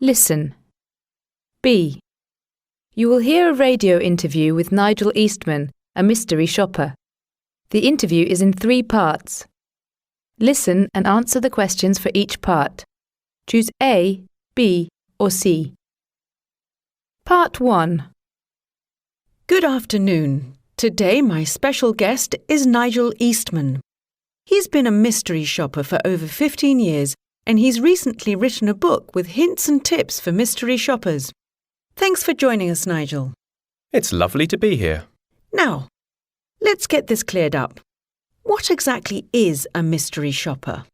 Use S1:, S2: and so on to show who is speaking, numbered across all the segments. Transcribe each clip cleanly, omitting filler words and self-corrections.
S1: Listen. B. You will hear a radio interview with Nigel Eastman, a mystery shopper. The interview is in 3 parts. Listen and answer the questions for each part. Choose A, B, or C. Part 1.
S2: Good afternoon. Today my special guest is Nigel Eastman. He's been a mystery shopper for over 15 years and he's recently written a book with hints and tips for mystery shoppers. Thanks for joining us, Nigel.
S3: It's lovely to be here.
S2: Now, let's get this cleared up. What exactly is a mystery shopper?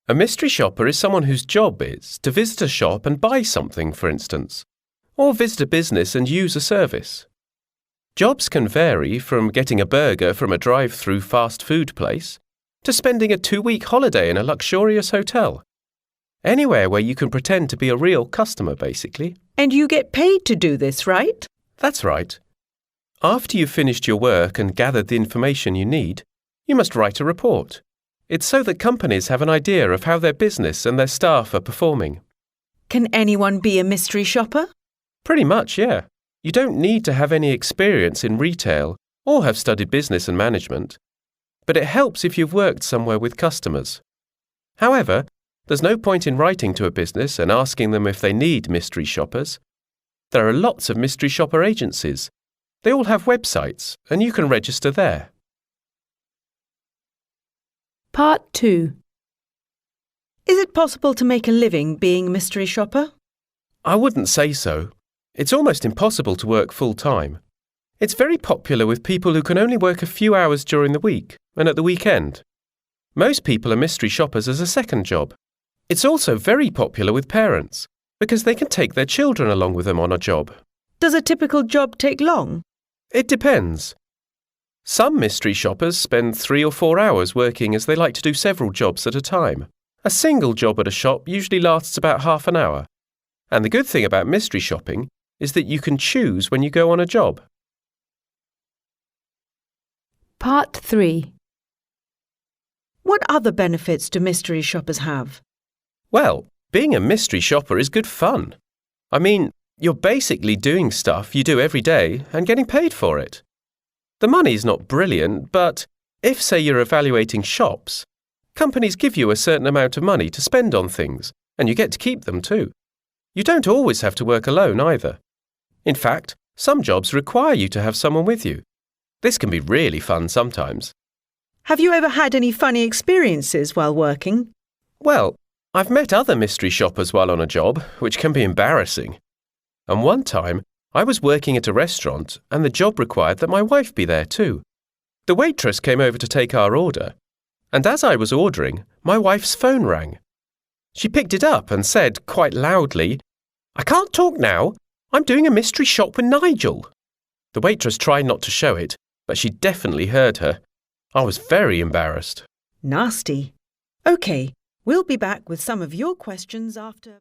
S3: A mystery shopper is someone whose job is to visit a shop and buy something, for instance, or visit a business and use a service. Jobs can vary from getting a burger from a drive-through fast food place to spending a 2-week holiday in a luxurious hotel. Anywhere where you can pretend to be a real customer, basically.
S2: And you get paid to do this, right?
S3: That's right. After you've finished your work and gathered the information you need, you must write a report. It's so that companies have an idea of how their business and their staff are performing.
S2: Can anyone be a mystery shopper?
S3: Pretty much, yeah. You don't need to have any experience in retail or have studied business and management. But it helps if you've worked somewhere with customers. However, there's no point in writing to a business and asking them if they need mystery shoppers. There are lots of mystery shopper agencies. They all have websites, and you can register there.
S1: Part 2.
S2: Is it possible to make a living being a mystery shopper?
S3: I wouldn't say so. It's almost impossible to work full-time. It's very popular with people who can only work a few hours during the week and at the weekend. Most people are mystery shoppers as a second job. It's also very popular with parents because they can take their children along with them on a job.
S2: Does a typical job take long?
S3: It depends. Some mystery shoppers spend 3 or 4 hours working as they like to do several jobs at a time. A single job at a shop usually lasts about half an hour. And the good thing about mystery shopping is that you can choose when you go on a job.
S1: Part 3.
S2: What other benefits do mystery shoppers have?
S3: Well, being a mystery shopper is good fun. I mean, you're basically doing stuff you do every day and getting paid for it. The money's not brilliant, but if, say, you're evaluating shops, companies give you a certain amount of money to spend on things, and you get to keep them too. You don't always have to work alone either. In fact, some jobs require you to have someone with you. This can be really fun sometimes.
S2: Have you ever had any funny experiences while working?
S3: Well, I've met other mystery shoppers while on a job, which can be embarrassing. And one time, I was working at a restaurant and the job required that my wife be there too. The waitress came over to take our order, and as I was ordering, my wife's phone rang. She picked it up and said quite loudly, "I can't talk now. I'm doing a mystery shop with Nigel." The waitress tried not to show it, but she definitely heard her. I was very embarrassed.
S2: Nasty. OK, we'll be back with some of your questions after...